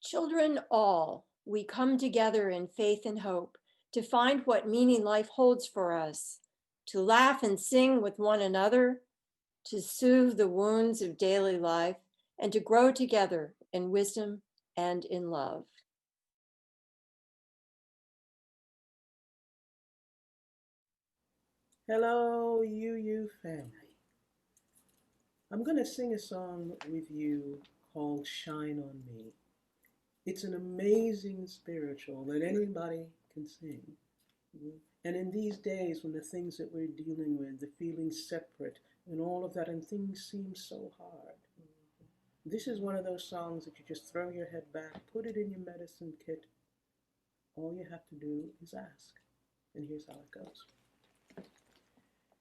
Children all, we come together in faith and hope to find what meaning life holds for us, to laugh and sing with one another, to soothe the wounds of daily life, and to grow together in wisdom and in love. Hello, UU family. I'm going to sing a song with you called Shine on Me. It's an amazing spiritual that anybody can sing. And in these days when the things that we're dealing with, the feeling separate and all of that, and things seem so hard, this is one of those songs that you just throw your head back, put it in your medicine kit. All you have to do is ask. And here's how it goes.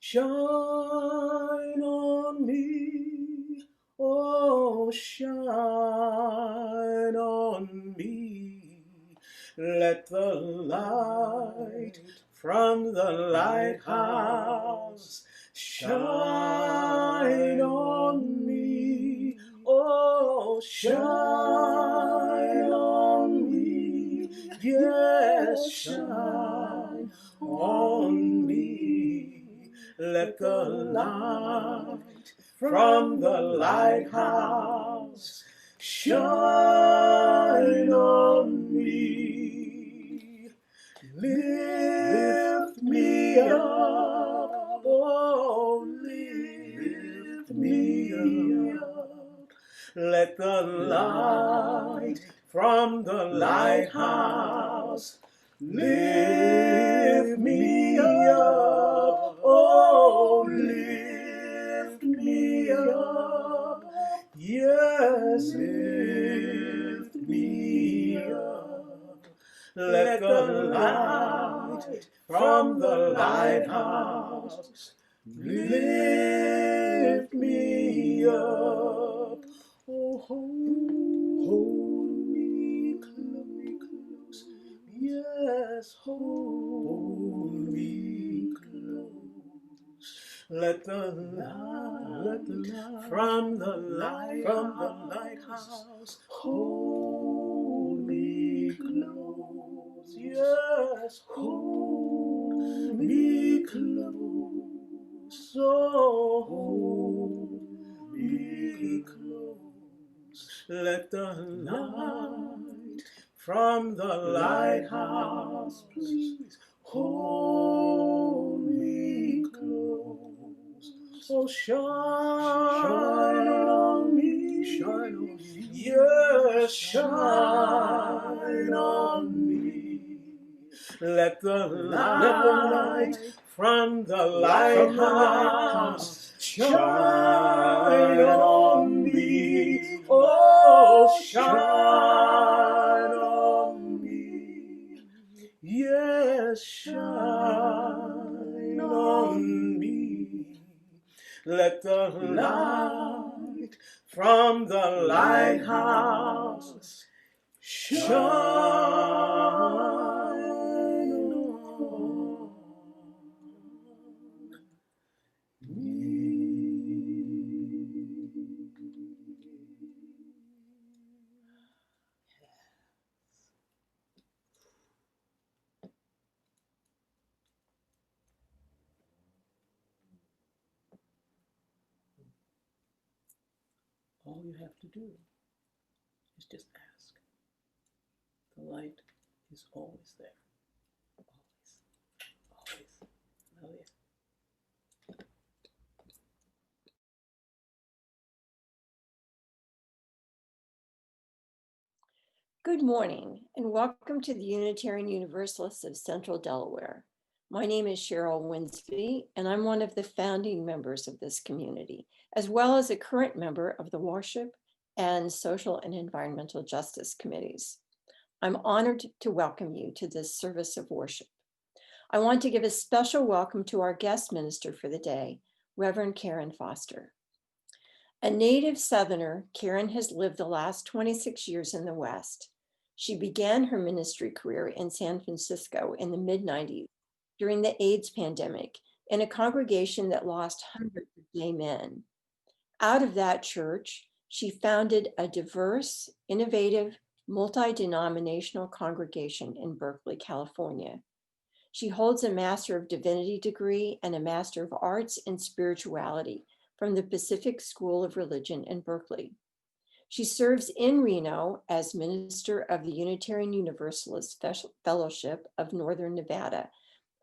Shine on me, oh shine on me. Let the light from the lighthouse shine on me, oh shine on me, yes, shine on me. Let the light from the lighthouse shine on me. Lift me up, oh, lift me up. Let the light from the lighthouse lift me up, oh, lift me up, yes, lift me up. Let the light from the lighthouse lift me up, oh, hold me close, yes, hold me close. Let the light from the lighthouse hold me close, yes, hold me close, oh, hold me close. Let the light from the lighthouse, please, hold me close. Oh, shine on me, yes, shine on me. Let the light from the lighthouse shine on me, oh, shine on me, yes, shine on me. Let the light from the lighthouse shine on me. All you have to do is just ask. The light is always there. Always. Always. Oh, yeah. Good morning, and welcome to the Unitarian Universalists of Central Delaware. My name is Sheryl Winsby, and I'm one of the founding members of this community, as well as a current member of the Worship and Social and Environmental Justice Committees. I'm honored to welcome you to this service of worship. I want to give a special welcome to our guest minister for the day, Reverend Karen Foster. A native Southerner, Karen has lived the last 26 years in the West. She began her ministry career in San Francisco in the mid-90s during the AIDS pandemic in a congregation that lost hundreds of gay men. Out of that church, she founded a diverse, innovative multi-denominational congregation in Berkeley, California. She holds a Master of Divinity degree and a Master of Arts in Spirituality from the Pacific School of Religion in Berkeley. She serves in Reno as Minister of the Unitarian Universalist Fellowship of Northern Nevada,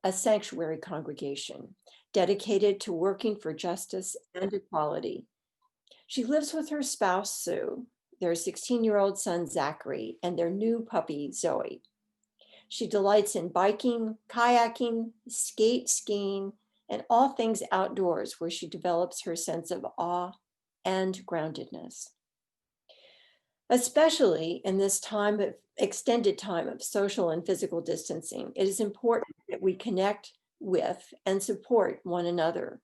a sanctuary congregation dedicated to working for justice and equality. She lives with her spouse, Sue, their 16-year-old son, Zachary, and their new puppy, Zoe. She delights in biking, kayaking, skiing, and all things outdoors, where she develops her sense of awe and groundedness. Especially in this time of extended time of social and physical distancing, it is important that we connect with and support one another.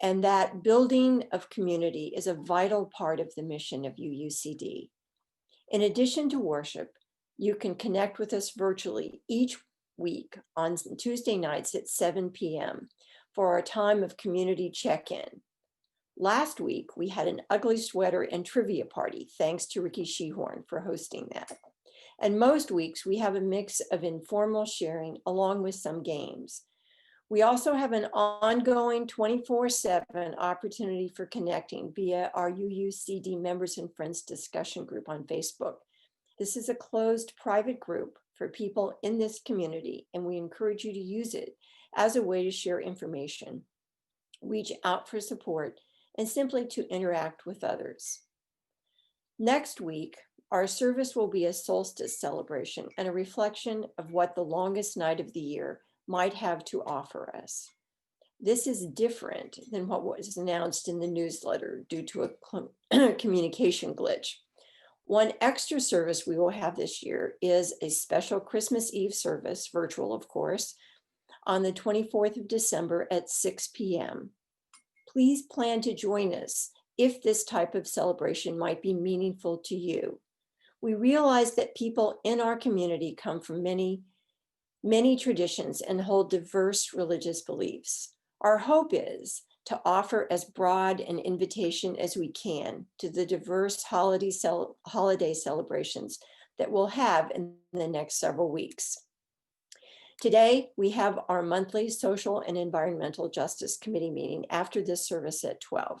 And that building of community is a vital part of the mission of UUCD. In addition to worship, you can connect with us virtually each week on Tuesday nights at 7 p.m. for our time of community check-in. Last week, we had an ugly sweater and trivia party, thanks to Ricky Shehorn for hosting that. And most weeks, we have a mix of informal sharing along with some games. We also have an ongoing 24/7 opportunity for connecting via our UUCD Members and Friends discussion group on Facebook. This is a closed private group for people in this community, and we encourage you to use it as a way to share information, reach out for support, and simply to interact with others. Next week, our service will be a solstice celebration and a reflection of what the longest night of the year might have to offer us. This is different than what was announced in the newsletter due to a communication glitch. One extra service we will have this year is a special Christmas Eve service, virtual of course, on the 24th of December at 6 p.m. Please plan to join us if this type of celebration might be meaningful to you. We realize that people in our community come from many traditions and hold diverse religious beliefs. Our hope is to offer as broad an invitation as we can to the diverse holiday celebrations that we'll have in the next several weeks. Today, we have our monthly Social and Environmental Justice Committee meeting after this service at 12.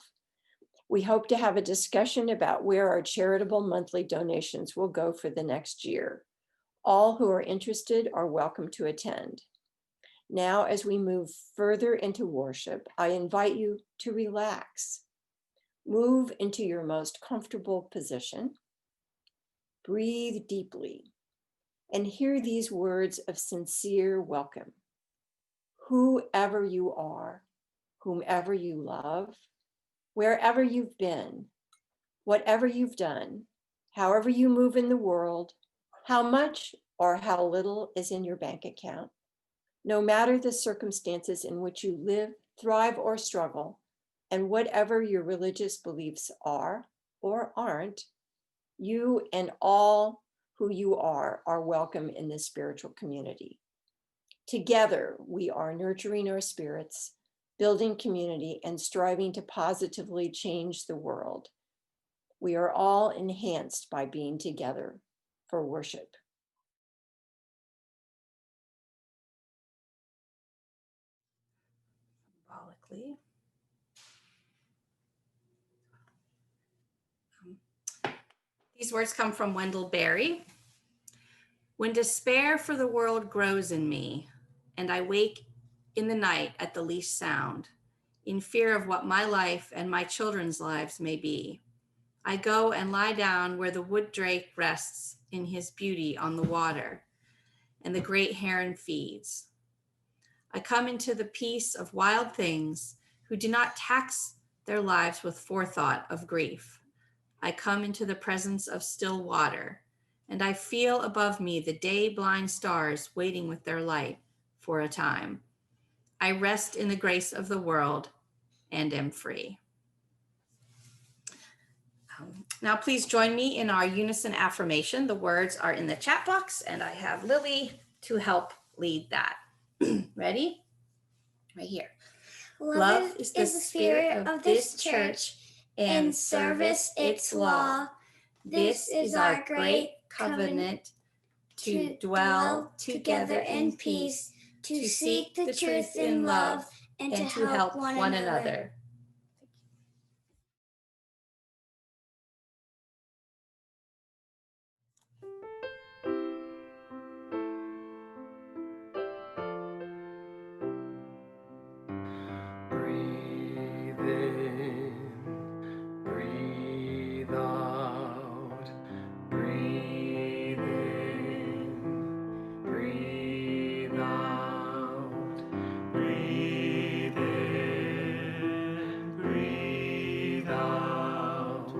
We hope to have a discussion about where our charitable monthly donations will go for the next year. All who are interested are welcome to attend. Now, as we move further into worship, I invite you to relax. Move into your most comfortable position. Breathe deeply and hear these words of sincere welcome. Whoever you are, whomever you love, wherever you've been, whatever you've done, however you move in the world, how much or how little is in your bank account, no matter the circumstances in which you live, thrive, or struggle, and whatever your religious beliefs are or aren't, you and all who you are welcome in this spiritual community. Together, we are nurturing our spirits, building community, and striving to positively change the world. We are all enhanced by being together for worship. Symbolically. These words come from Wendell Berry. When despair for the world grows in me, and I wake in the night at the least sound, in fear of what my life and my children's lives may be, I go and lie down where the wood drake rests in his beauty on the water, and the great heron feeds. I come into the peace of wild things who do not tax their lives with forethought of grief. I come into the presence of still water, and I feel above me the day-blind stars waiting with their light for a time. I rest in the grace of the world and am free. Now, please join me in our unison affirmation. The words are in the chat box, and I have Lily to help lead that. Ready? Right here. Love is the spirit of this church, and service its law. This is our great covenant to dwell together in peace, to seek the truth in love, and to help one another. Breathe in, breathe out, breathe in, breathe out, breathe in, breathe out,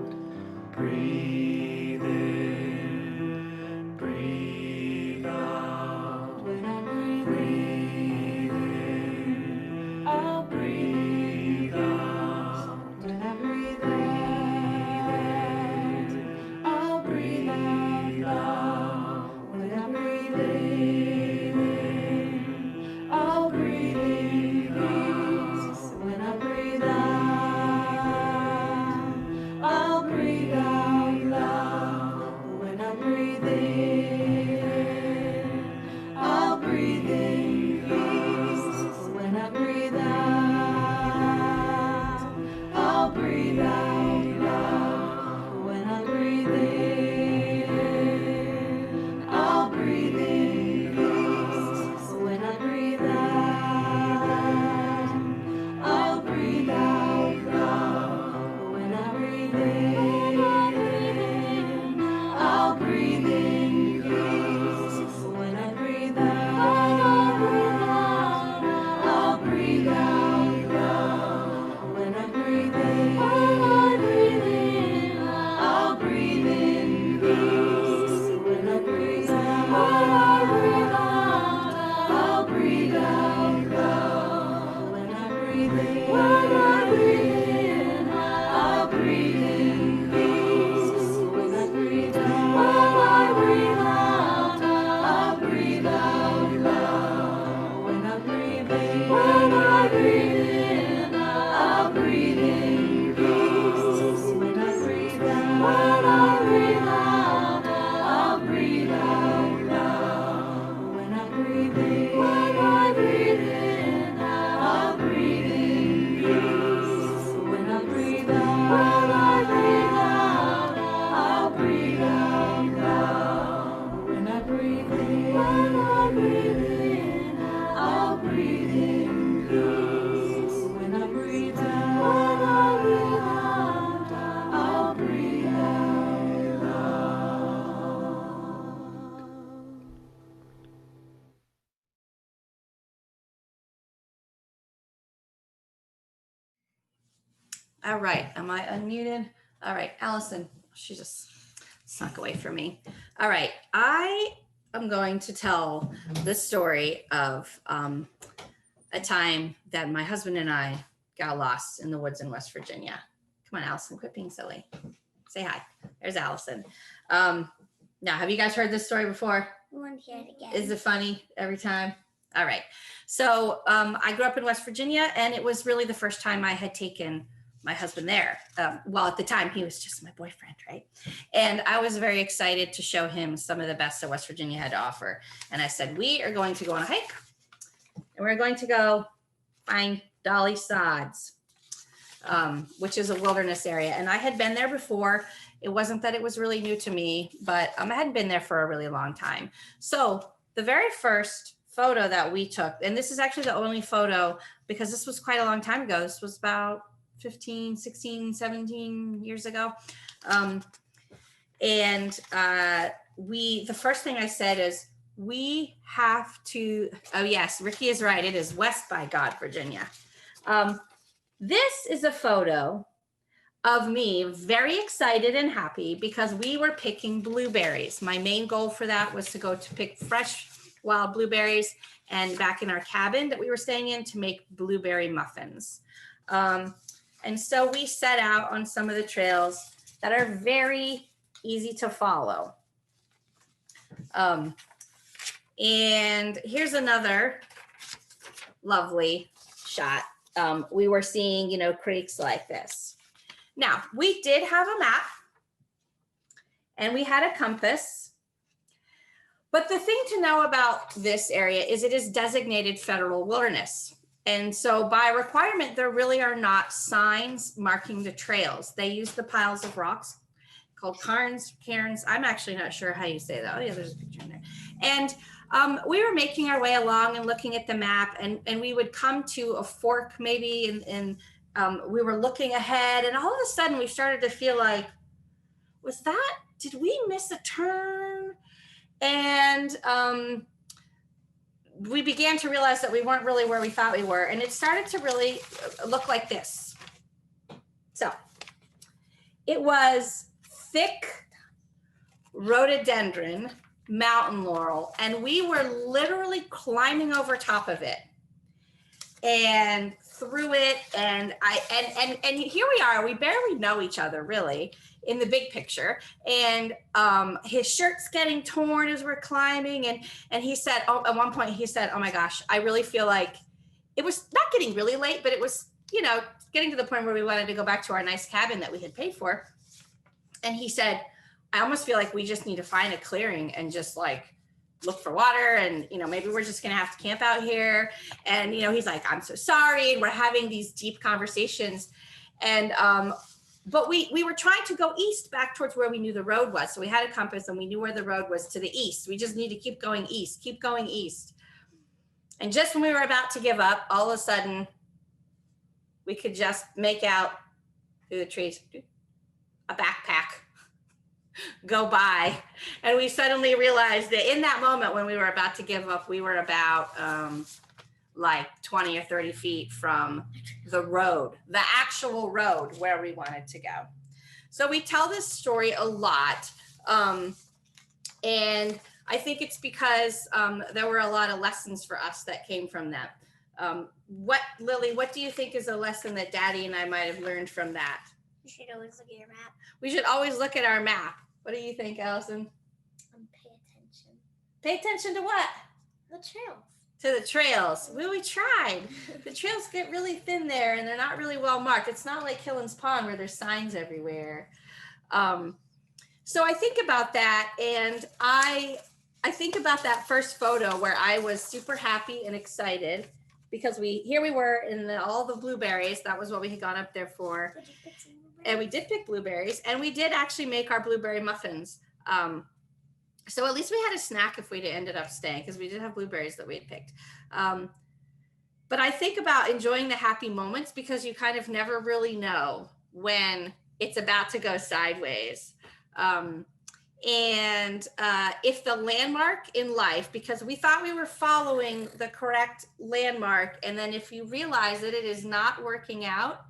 breathe in, breathe out. When I breathe in, I'll breathe out. When I breathe in, I'll breathe out. When I breathe in, I'll breathe in peace. When I breathe out, I'll breathe out loud. When I breathe in, I'll breathe in peace. When I breathe out, I'll breathe out loud. When I breathe in, I'll breathe in peace. When I breathe out, I'll breathe out loud. When I breathe in, I'll breathe in peace. When I breathe out, I'll breathe out loud. When I breathe in, I'll breathe in peace. When I breathe out, I'll breathe out loud. When I breathe in, I'll breathe in peace. When I breathe out, I'll breathe out loud. When I breathe in, I'll breathe in peace. When I breathe out, I'll breathe out loud. When I breathe in, I'll breathe in peace. When I breathe out, I'll breathe out loud. When I breathe in, I'll breathe in peace. When I breathe out, I'll breathe out loud. All right, am I unmuted? All right, Allison, she just snuck away from me. All right, I am going to tell the story of a time that my husband and I got lost in the woods in West Virginia. Come on, Allison, quit being silly. Say hi. There's Allison. Now, have you guys heard this story before? I want to hear it again. Is it funny every time? All right. So I grew up in West Virginia, and it was really the first time I had taken my husband there. Well, at the time, he was just my boyfriend, right? And I was very excited to show him some of the best that West Virginia had to offer. And I said, we are going to go on a hike, and we're going to go find Dolly Sods, which is a wilderness area. And I had been there before. It wasn't that it was really new to me, but I hadn't been there for a really long time. So the very first photo that we took, and this is actually the only photo because this was quite a long time ago. This was about 15, 16, 17 years ago. The first thing I said is, we have to, oh yes, Ricky is right. It is West by God, Virginia. This is a photo of me very excited and happy because we were picking blueberries. My main goal for that was to go to pick fresh wild blueberries and back in our cabin that we were staying in to make blueberry muffins. And so we set out on some of the trails that are very easy to follow. And here's another lovely shot. We were seeing, creeks like this. Now, we did have a map, and we had a compass. But the thing to know about this area is it is designated federal wilderness. And so by requirement, there really are not signs marking the trails. They use the piles of rocks called cairns. I'm actually not sure how you say that. Oh yeah, there's a picture in there. And we were making our way along and looking at the map, and we would come to a fork maybe, and we were looking ahead, and all of a sudden we started to feel like, did we miss a turn? And we began to realize that we weren't really where we thought we were, and it started to really look like this. So it was thick rhododendron mountain laurel, and we were literally climbing over top of it and through it, and here we are. We barely know each other really in the big picture, and his shirt's getting torn as we're climbing, and he said, at one point he said, oh my gosh, I really feel like it was not getting really late, but it was, getting to the point where we wanted to go back to our nice cabin that we had paid for. And he said, I almost feel like we just need to find a clearing and just like look for water, and maybe we're just gonna have to camp out here. And he's like, I'm so sorry, and we're having these deep conversations. And but we were trying to go east back towards where we knew the road was. So we had a compass and we knew where the road was to the east. We just need to keep going east. And just when we were about to give up, all of a sudden we could just make out through the trees a backpack go by. And we suddenly realized that in that moment when we were about to give up, we were about like 20 or 30 feet from the road, the actual road where we wanted to go. So we tell this story a lot. And I think it's because there were a lot of lessons for us that came from that. Lily, what do you think is a lesson that Daddy and I might have learned from that? You should always look at your map. We should always look at our map. What do you think, Allison? Pay attention. Pay attention to what? The trails. To the trails. We tried. The trails get really thin there, and they're not really well marked. It's not like Killen's Pond where there's signs everywhere. So I think about that, and I think about that first photo where I was super happy and excited because here we were in all the blueberries. That was what we had gone up there for. Did you pick some blueberries? And we did pick blueberries, and we did actually make our blueberry muffins. So at least we had a snack if we'd ended up staying, because we did have blueberries that we had picked. But I think about enjoying the happy moments because you kind of never really know when it's about to go sideways. And if the landmark in life, because we thought we were following the correct landmark, and then if you realize that it is not working out,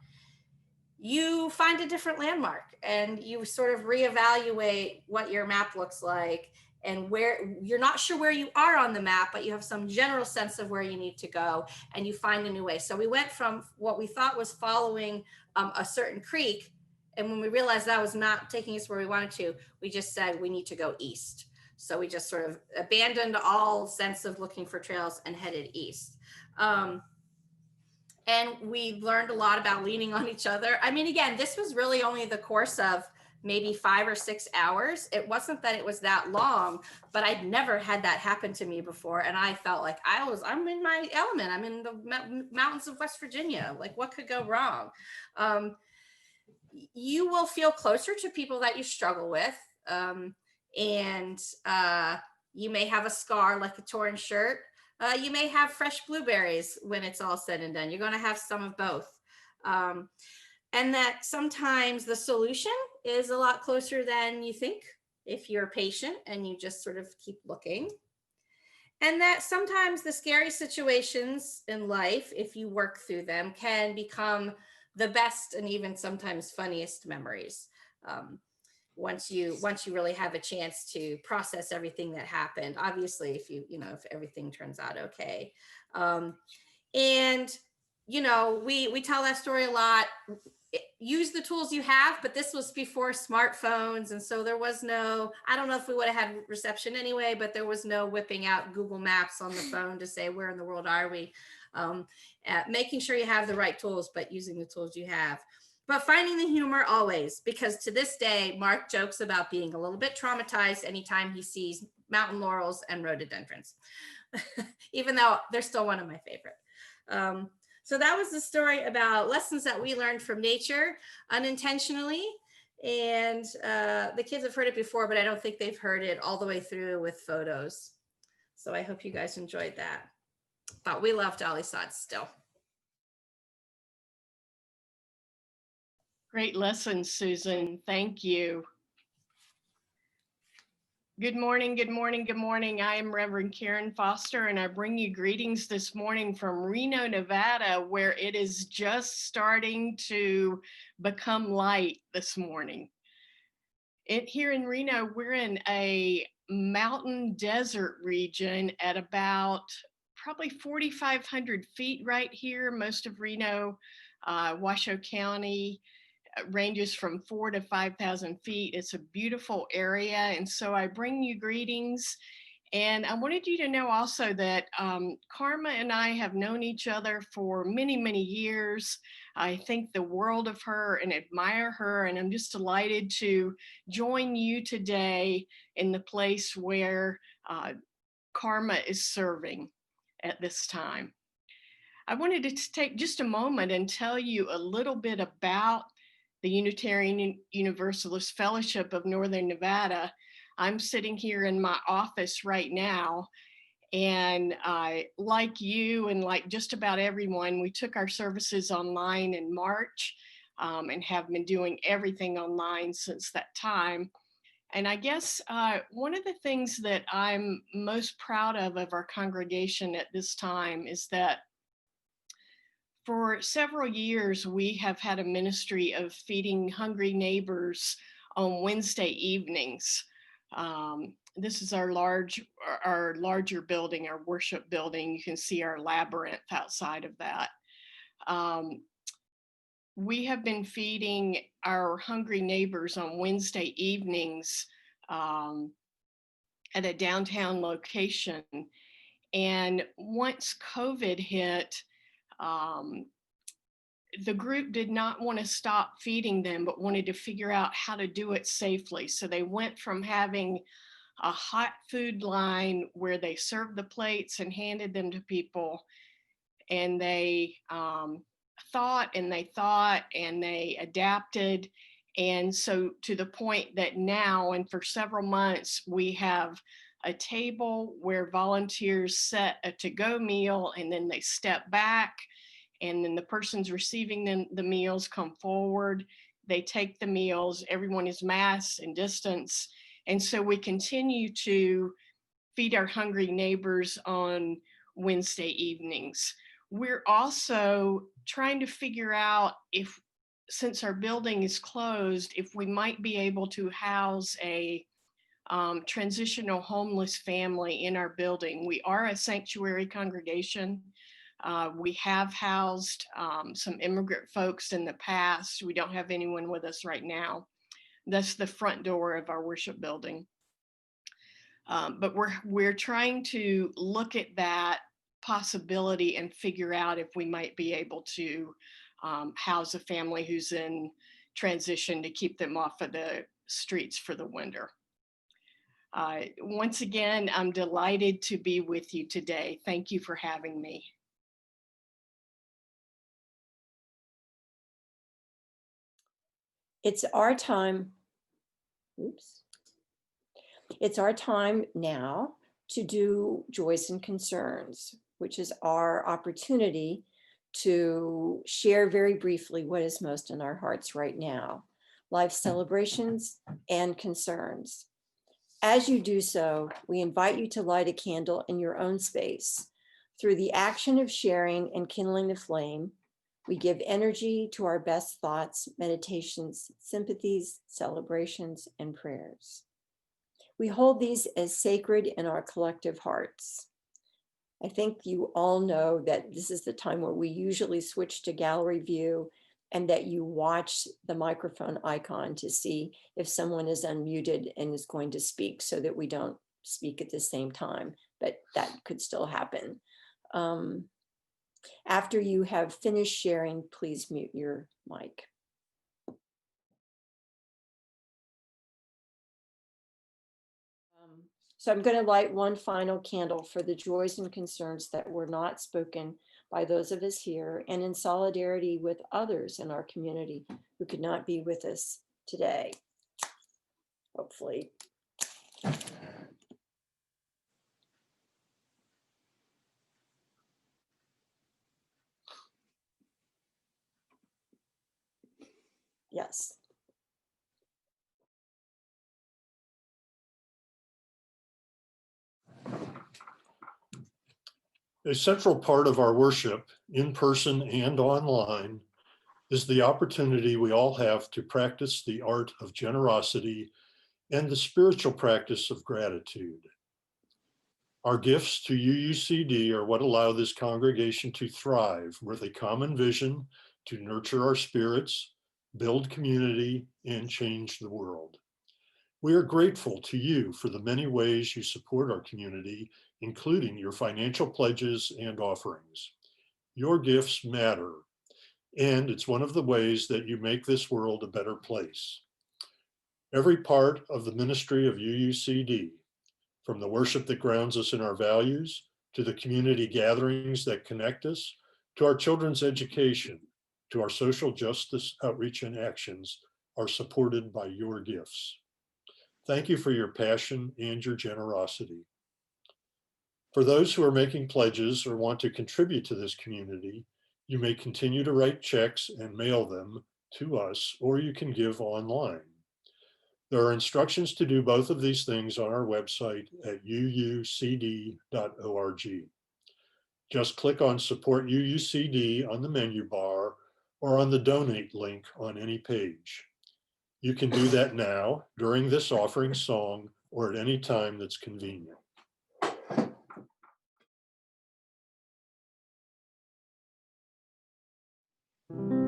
you find a different landmark and you sort of reevaluate what your map looks like, and where you're not sure where you are on the map, but you have some general sense of where you need to go, and you find a new way. So we went from what we thought was following a certain creek, and when we realized that was not taking us where we wanted to, we just said we need to go east. So we just sort of abandoned all sense of looking for trails and headed east. And we learned a lot about leaning on each other. I mean, again, this was really only the course of maybe 5 or 6 hours. It wasn't that it was that long, but I'd never had that happen to me before. And I felt like I'm in my element. I'm in the mountains of West Virginia. Like, what could go wrong? You will feel closer to people that you struggle with. And you may have a scar like a torn shirt. You may have fresh blueberries when it's all said and done. You're going to have some of both. And that sometimes the solution is a lot closer than you think if you're patient and you just sort of keep looking. And that sometimes the scary situations in life, if you work through them, can become the best and even sometimes funniest memories. Once you really have a chance to process everything that happened, obviously, if everything turns out okay. And we tell that story a lot. Use the tools you have, but this was before smartphones, and so there was no, I don't know if we would have had reception anyway, but there was no whipping out Google Maps on the phone to say where in the world are we. Making sure you have the right tools, but using the tools you have. but finding the humor always, because to this day, Mark jokes about being a little bit traumatized anytime he sees mountain laurels and rhododendrons, even though they're still one of my favorite. So that was the story about lessons that we learned from nature unintentionally. And the kids have heard it before, but I don't think they've heard it all the way through with photos. So I hope you guys enjoyed that. But we love Dolly Sods still. Great lesson, Susan. Thank you. Good morning, good morning, good morning. I am Reverend Karen Foster, and I bring you greetings this morning from Reno, Nevada, where it is just starting to become light this morning. Here in Reno, we're in a mountain desert region at about probably 4,500 feet right here. Most of Reno, Washoe County, ranges from 4,000 to 5,000 feet. It's a beautiful area. And so I bring you greetings. And I wanted you to know also that Karma and I have known each other for many, many years. I think the world of her and admire her. And I'm just delighted to join you today in the place where Karma is serving at this time. I wanted to take just a moment and tell you a little bit about the Unitarian Universalist Fellowship of Northern Nevada. I'm sitting here in my office right now, and like you and like just about everyone, we took our services online in March and have been doing everything online since that time. And I guess one of the things that I'm most proud of our congregation at this time is that for several years, we have had a ministry of feeding hungry neighbors on Wednesday evenings. This is our larger building, our worship building. You can see our labyrinth outside of that. We have been feeding our hungry neighbors on Wednesday evenings at a downtown location. And once COVID hit, the group did not want to stop feeding them, but wanted to figure out how to do it safely. So they went from having a hot food line where they served the plates and handed them to people, and they thought and they adapted. And so to the point that now, and for several months, we have a table where volunteers set a to-go meal, and then they step back, and then the person's receiving the meals come forward. They take the meals, everyone is masked and distance. And so we continue to feed our hungry neighbors on Wednesday evenings. We're also trying to figure out if, since our building is closed, if we might be able to house a transitional homeless family in our building. We are a sanctuary congregation. We have housed some immigrant folks in the past. We don't have anyone with us right now. That's the front door of our worship building. But we're trying to look at that possibility and figure out if we might be able to house a family who's in transition to keep them off of the streets for the winter. Once again, I'm delighted to be with you today. Thank you for having me. It's our time. Oops. It's our time now to do joys and concerns, which is our opportunity to share very briefly what is most in our hearts right now, life celebrations and concerns. As you do so, we invite you to light a candle in your own space. Through the action of sharing and kindling the flame, we give energy to our best thoughts, meditations, sympathies, celebrations, and prayers. We hold these as sacred in our collective hearts. I think you all know that this is the time where we usually switch to gallery view, and that you watch the microphone icon to see if someone is unmuted and is going to speak, so that we don't speak at the same time, but that could still happen. After you have finished sharing, please mute your mic. So I'm going to light one final candle for the joys and concerns that were not spoken by those of us here, and in solidarity with others in our community who could not be with us today. Hopefully. Yes. A central part of our worship, in person and online, is the opportunity we all have to practice the art of generosity and the spiritual practice of gratitude. Our gifts to UUCD are what allow this congregation to thrive with a common vision to nurture our spirits, build community, and change the world. We are grateful to you for the many ways you support our community, including your financial pledges and offerings. Your gifts matter, and it's one of the ways that you make this world a better place. Every part of the ministry of UUCD, from the worship that grounds us in our values, to the community gatherings that connect us, to our children's education, to our social justice outreach and actions, are supported by your gifts. Thank you for your passion and your generosity. For those who are making pledges or want to contribute to this community, you may continue to write checks and mail them to us, or you can give online. There are instructions to do both of these things on our website at uucd.org. Just click on Support UUCD on the menu bar or on the Donate link on any page. You can do that now, during this offering song, or at any time that's convenient. Breathe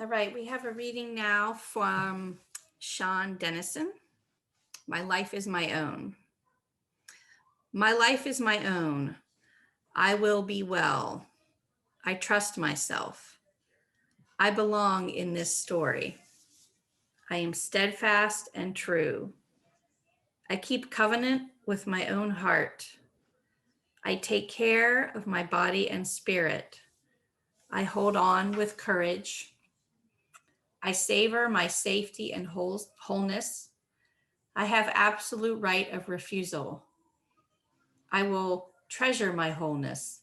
All right, we have a reading now from Sean Dennison. My life is my own. My life is my own. I will be well. I trust myself. I belong in this story. I am steadfast and true. I keep covenant with my own heart. I take care of my body and spirit. I hold on with courage. I savor my safety and wholeness. I have absolute right of refusal. I will treasure my wholeness.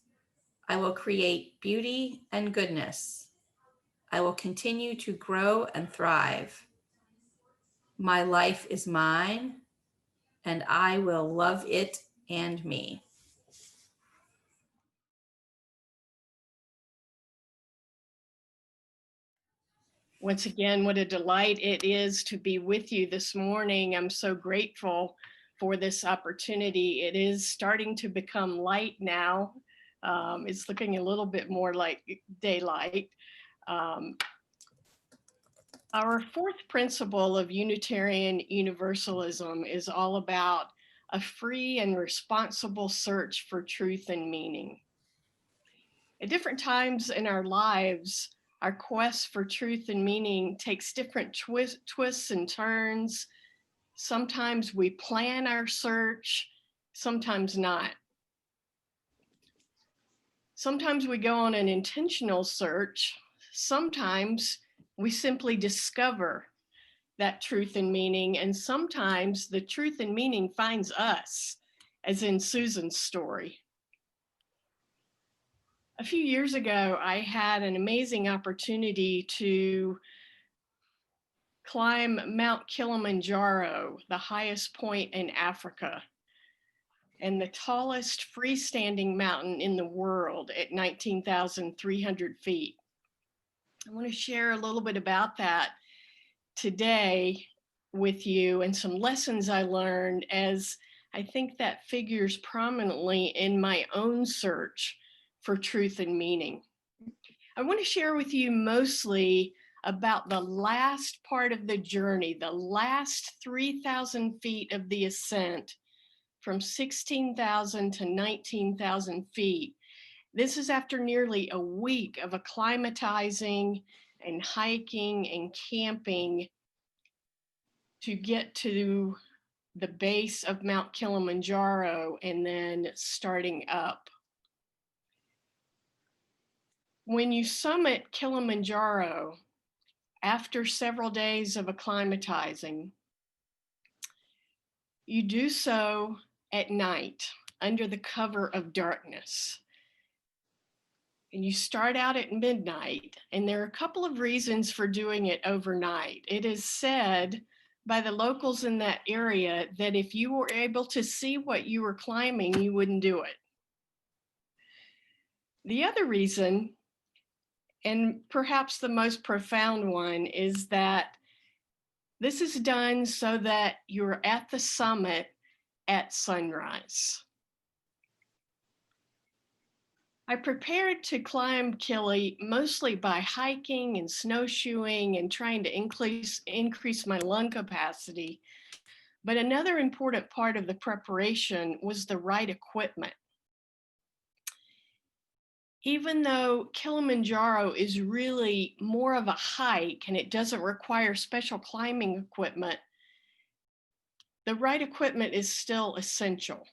I will create beauty and goodness. I will continue to grow and thrive. My life is mine, and I will love it and me. Once again, what a delight it is to be with you this morning. I'm so grateful for this opportunity. It is starting to become light now. It's looking a little bit more like daylight. Our fourth principle of Unitarian Universalism is all about a free and responsible search for truth and meaning. At different times in our lives, our quest for truth and meaning takes different twists and turns. Sometimes we plan our search, sometimes not. Sometimes we go on an intentional search. Sometimes we simply discover that truth and meaning, and sometimes the truth and meaning finds us, as in Susan's story. A few years ago, I had an amazing opportunity to climb Mount Kilimanjaro, the highest point in Africa, and the tallest freestanding mountain in the world at 19,300 feet. I want to share a little bit about that today with you and some lessons I learned, as I think that figures prominently in my own search for truth and meaning. I want to share with you mostly about the last part of the journey, the last 3,000 feet of the ascent from 16,000 to 19,000 feet. This is after nearly a week of acclimatizing and hiking and camping to get to the base of Mount Kilimanjaro and then starting up. When you summit Kilimanjaro, after several days of acclimatizing, you do so at night under the cover of darkness. And you start out at midnight, and there are a couple of reasons for doing it overnight. It is said by the locals in that area that if you were able to see what you were climbing, you wouldn't do it. The other reason, and perhaps the most profound one, is that this is done so that you're at the summit at sunrise. I prepared to climb Kili mostly by hiking and snowshoeing and trying to increase my lung capacity. But another important part of the preparation was the right equipment. Even though Kilimanjaro is really more of a hike and it doesn't require special climbing equipment, the right equipment is still essential.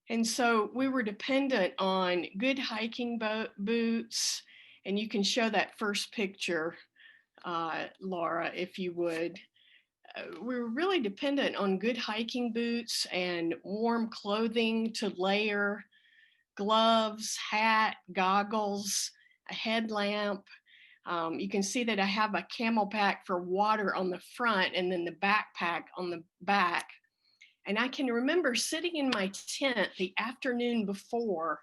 And so we were dependent on good hiking boots, and you can show that first picture, Laura, if you would. We were really dependent on good hiking boots and warm clothing to layer, gloves, hat, goggles, a headlamp. You can see that I have a camel pack for water on the front and then the backpack on the back. And I can remember sitting in my tent the afternoon before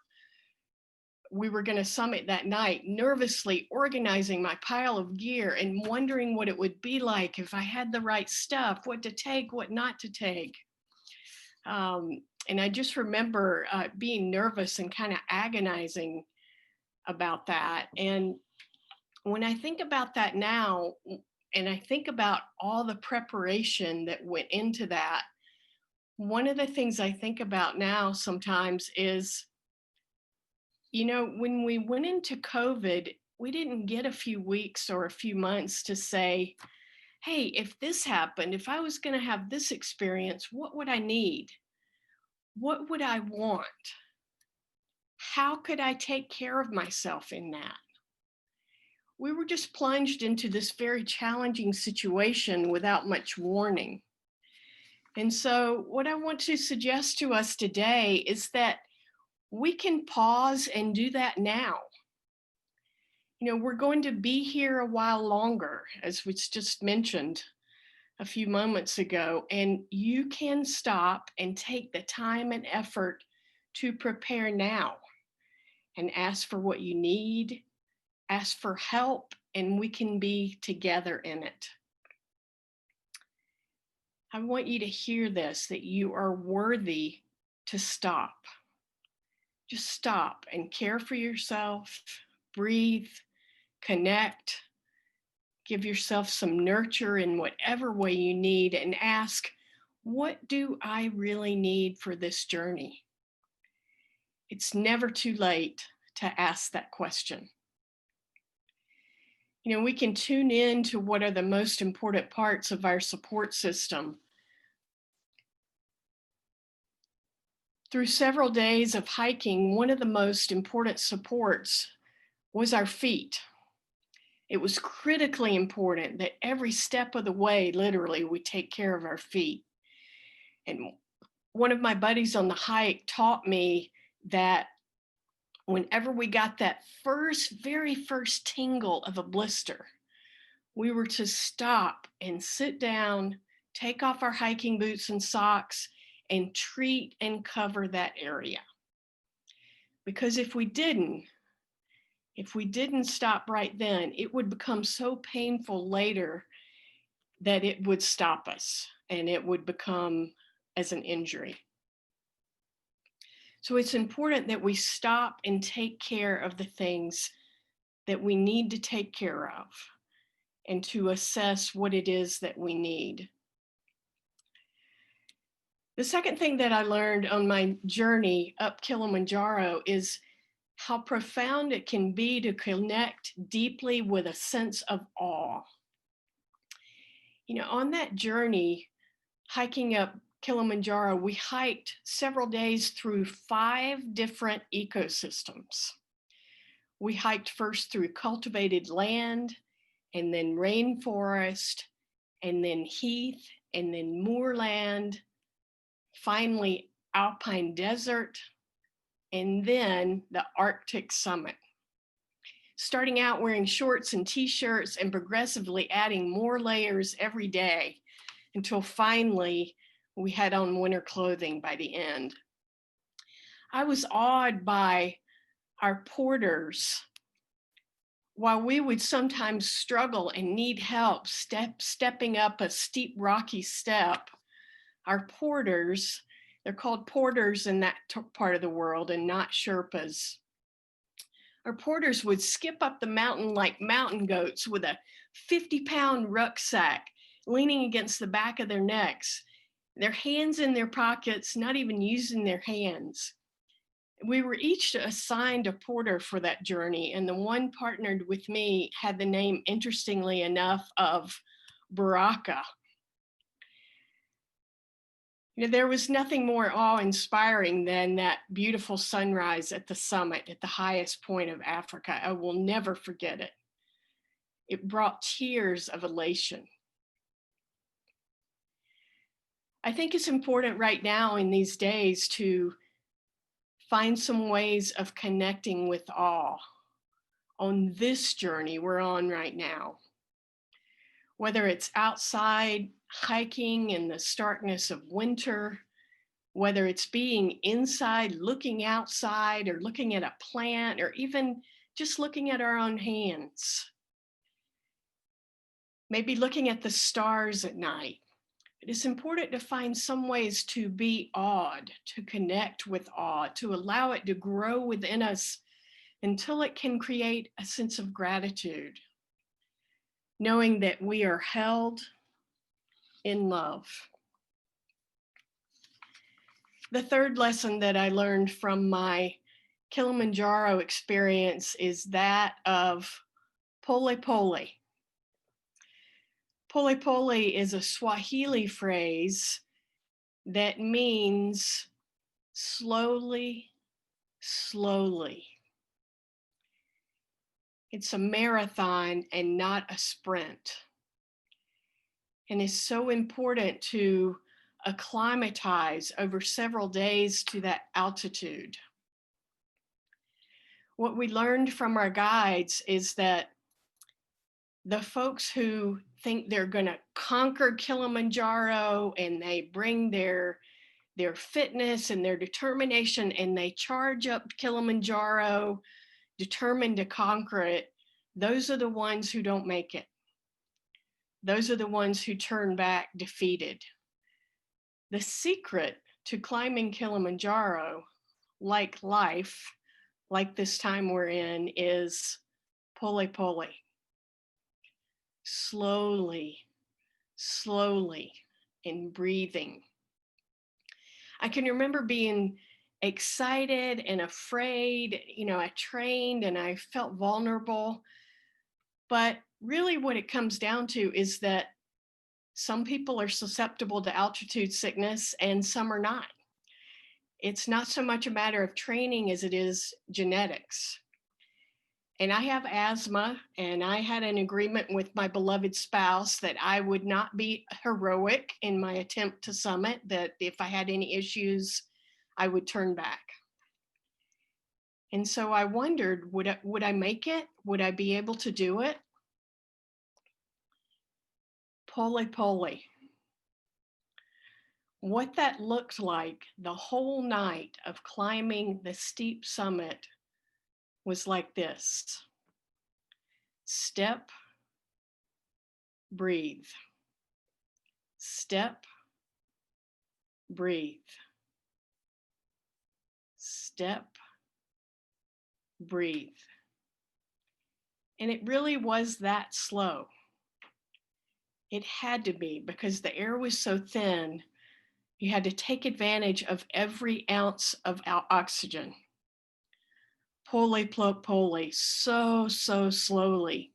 we were going to summit that night, nervously organizing my pile of gear and wondering what it would be like if I had the right stuff, what to take, what not to take. And I just remember being nervous and kind of agonizing about that. And when I think about that now, and I think about all the preparation that went into that, one of the things I think about now sometimes is, you know, when we went into COVID, we didn't get a few weeks or a few months to say, hey, if this happened, if I was going to have this experience, what would I need? What would I want? How could I take care of myself in that? We were just plunged into this very challenging situation without much warning. And so what I want to suggest to us today is that we can pause and do that now. You know, we're going to be here a while longer, as was just mentioned a few moments ago, and you can stop and take the time and effort to prepare now and ask for what you need, ask for help, and we can be together in it. I want you to hear this, that you are worthy to stop. Just stop and care for yourself, breathe, connect, give yourself some nurture in whatever way you need, and ask, what do I really need for this journey? It's never too late to ask that question. You know, we can tune in to what are the most important parts of our support system. Through several days of hiking, one of the most important supports was our feet. It was critically important that every step of the way, literally, we take care of our feet. And one of my buddies on the hike taught me that whenever we got that very first tingle of a blister, we were to stop and sit down, take off our hiking boots and socks, and treat and cover that area. Because if we didn't stop right then, it would become so painful later that it would stop us and it would become as an injury. So it's important that we stop and take care of the things that we need to take care of and to assess what it is that we need. The second thing that I learned on my journey up Kilimanjaro is how profound it can be to connect deeply with a sense of awe. You know, on that journey, hiking up Kilimanjaro, we hiked several days through 5 different ecosystems. We hiked first through cultivated land, and then rainforest, and then heath, and then moorland, finally alpine desert, and then the Arctic summit. Starting out wearing shorts and t-shirts and progressively adding more layers every day until finally we had on winter clothing by the end. I was awed by our porters. While we would sometimes struggle and need help stepping up a steep rocky step, our porters, they're called porters in that part of the world and not Sherpas. Our porters would skip up the mountain like mountain goats with a 50-pound rucksack leaning against the back of their necks, their hands in their pockets, not even using their hands. We were each assigned a porter for that journey, and the one partnered with me had the name, interestingly enough, of Baraka. You know, there was nothing more awe-inspiring than that beautiful sunrise at the summit, at the highest point of Africa. I will never forget it. It brought tears of elation. I think it's important right now in these days to find some ways of connecting with awe on this journey we're on right now. Whether it's outside hiking in the starkness of winter, whether it's being inside, looking outside, or looking at a plant, or even just looking at our own hands. Maybe looking at the stars at night. It is important to find some ways to be awed, to connect with awe, to allow it to grow within us until it can create a sense of gratitude, knowing that we are held in love. The third lesson that I learned from my Kilimanjaro experience is that of pole pole. Pole pole is a Swahili phrase that means slowly, slowly. It's a marathon and not a sprint. And it's so important to acclimatize over several days to that altitude. What we learned from our guides is that the folks who think they're going to conquer Kilimanjaro and they bring their fitness and their determination and they charge up Kilimanjaro determined to conquer it, those are the ones who don't make it. Those are the ones who turn back defeated. The secret to climbing Kilimanjaro, like life, like this time we're in, is pole pole. Slowly, slowly, and breathing. I can remember being excited and afraid. You know, I trained and I felt vulnerable. But really what it comes down to is that some people are susceptible to altitude sickness and some are not. It's not so much a matter of training as it is genetics. And I have asthma, and I had an agreement with my beloved spouse that I would not be heroic in my attempt to summit, that if I had any issues, I would turn back. And so I wondered, would I make it? Would I be able to do it? Pole pole. What that looked like the whole night of climbing the steep summit was like this. Step, breathe. Step, breathe. Step, breathe. And it really was that slow. It had to be, because the air was so thin, you had to take advantage of every ounce of oxygen. Pole, pole, so slowly.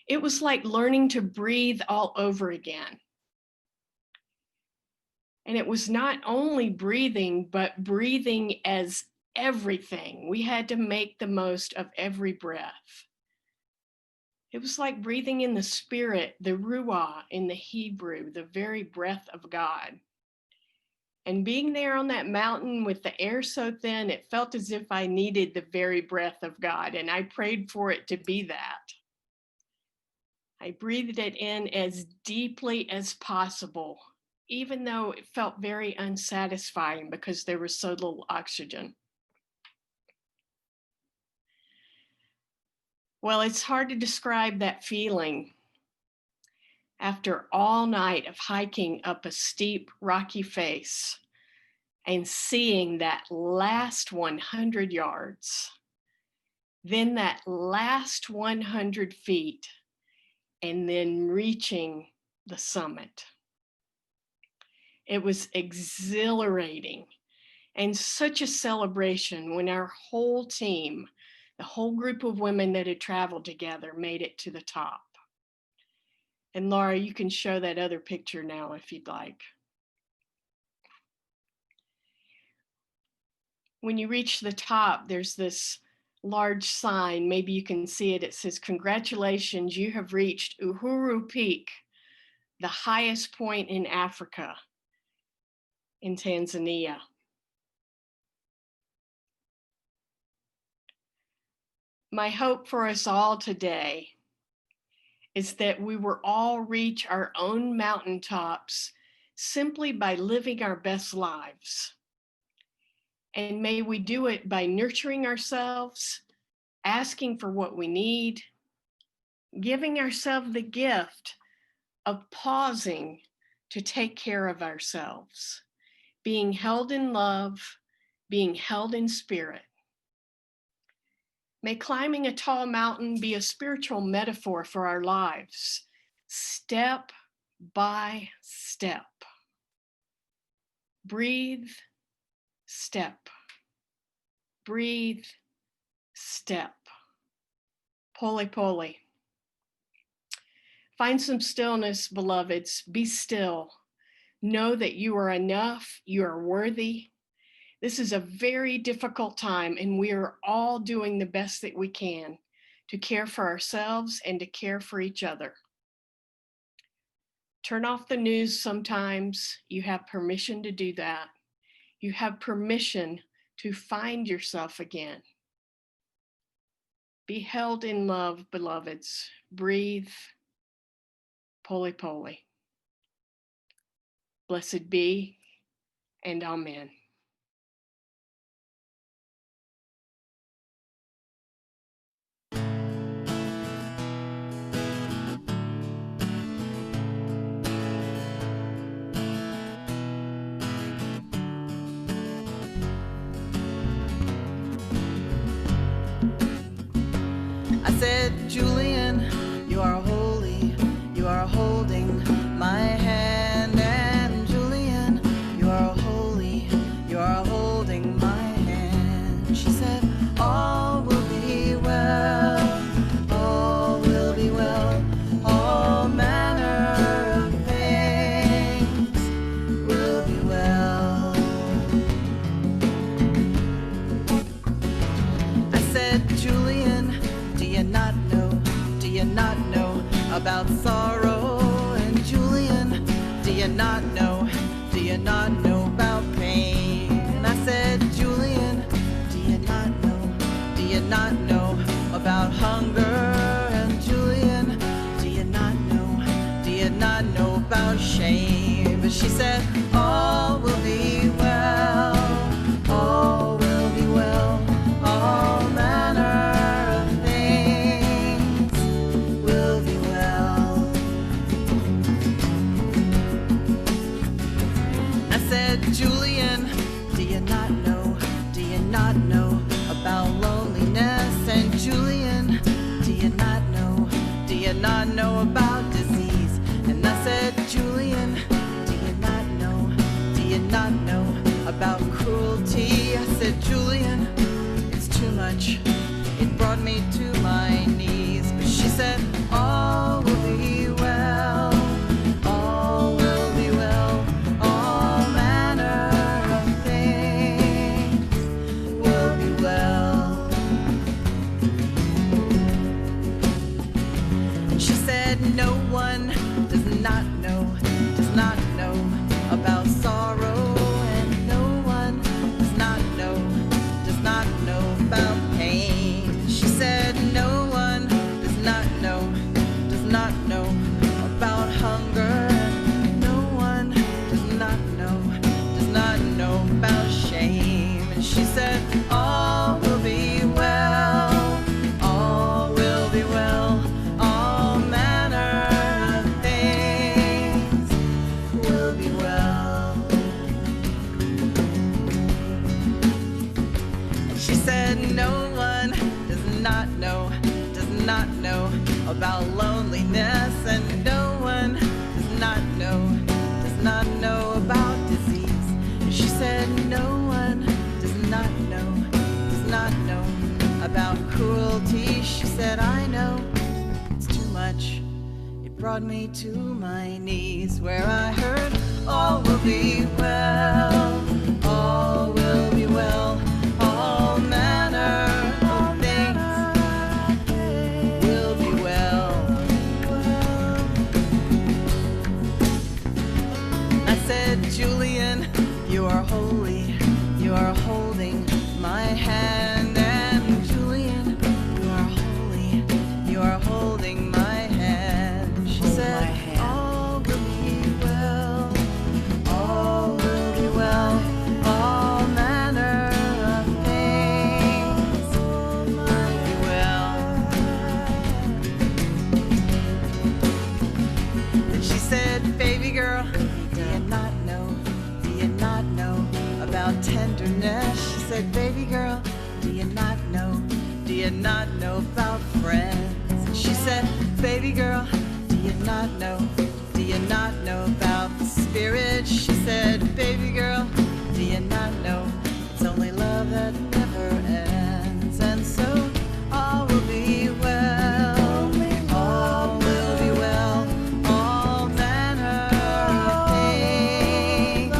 It was like learning to breathe all over again. And it was not only breathing, but breathing as everything. We had to make the most of every breath. It was like breathing in the spirit, the ruah in the Hebrew, the very breath of God. And being there on that mountain with the air so thin, it felt as if I needed the very breath of God, and I prayed for it to be that. I breathed it in as deeply as possible, even though it felt very unsatisfying because there was so little oxygen. Well, it's hard to describe that feeling after all night of hiking up a steep, rocky face and seeing that last 100 yards, then that last 100 feet, and then reaching the summit. It was exhilarating and such a celebration when our whole team, the whole group of women that had traveled together, made it to the top. And Laura, you can show that other picture now if you'd like. When you reach the top, there's this large sign, maybe you can see it. It says, "Congratulations, you have reached Uhuru Peak, the highest point in Africa, in Tanzania." My hope for us all today is that we will all reach our own mountaintops simply by living our best lives. And may we do it by nurturing ourselves, asking for what we need, giving ourselves the gift of pausing to take care of ourselves, being held in love, being held in spirit. May climbing a tall mountain be a spiritual metaphor for our lives, step by step. Breathe, step. Breathe, step. Poli poli. Find some stillness, beloveds. Be still. Know that you are enough. You are worthy. This is a very difficult time, and we are all doing the best that we can to care for ourselves and to care for each other. Turn off the news sometimes. You have permission to do that. You have permission to find yourself again. Be held in love, beloveds. Breathe. Poli poli. Blessed be, and amen. I said, Julian, you are holy, you are holding my hand. And Julian, you are holy, you are holding my hand. She said, all will be well, all will be well, all manner of things will be well. I said, Julian, do you not know about sorrow? And Julian, do you not know about pain? And I said, Julian, do you not know about hunger? And Julian, do you not know about shame? But she said, all will be well, all will be well, all manner of things will be well. I said, Julian, do you not know about loneliness? And Julian, do you not know about disease? And I said, Julian, do you not know about cruelty? I said, Julian, it's too much, it brought me to my knees. But she said, all will be well, all will be well, all manner of things will be well. She said, no one does not know about sorrow, and no one does not know about pain. She said, no one does not know about hunger, and no one does not know about shame. And she said, all will be well, all will be well, all manner of things will be well. And she said, no one does not know about loneliness, and no one does not know about disease. And she said, no one does not know about cruelty. She said, I know, it's too much, it brought me to my knees, where I heard, all will be well, all will be well, all manner of things will be well. I said, Julian, you are holy, you are holding my hand. And Julian, you are holy, you are holding my hand. She said, all will be well, all will be well, all you not know about friends? And she said, baby girl, do you not know about the spirit? She said, baby girl, do you not know it's only love that never ends? And so all will be well, all will be well, all manner of things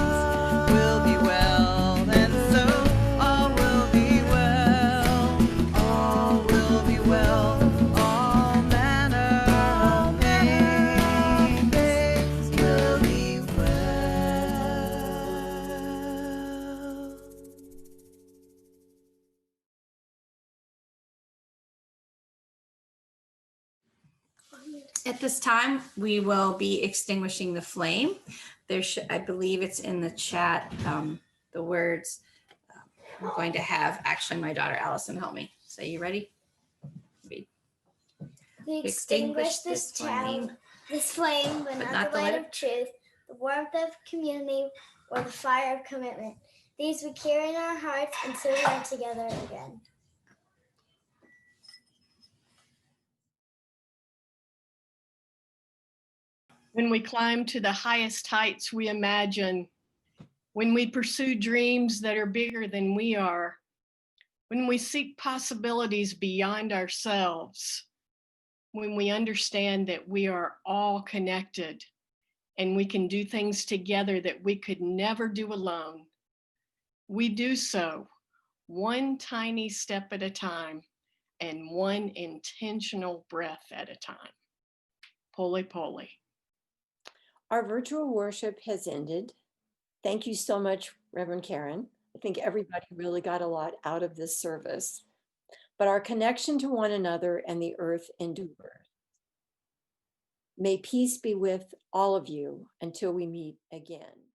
will be well. And so all will be well, all will be well, all manner of things will be well. At this time, we will be extinguishing the flame. There should, I believe it's in the chat, the words. I'm going to have actually my daughter Allison help me. So you ready? Read. We extinguish this flame, but not the light of truth, the warmth of community, or the fire of commitment. These we carry in our hearts until we are together again. When we climb to the highest heights we imagine, when we pursue dreams that are bigger than we are, when we seek possibilities beyond ourselves, when we understand that we are all connected and we can do things together that we could never do alone, we do so one tiny step at a time and one intentional breath at a time. Poli poli. Our virtual worship has ended. Thank you so much, Reverend Karen. I think everybody really got a lot out of this service. But our connection to one another and the earth endures. May peace be with all of you until we meet again.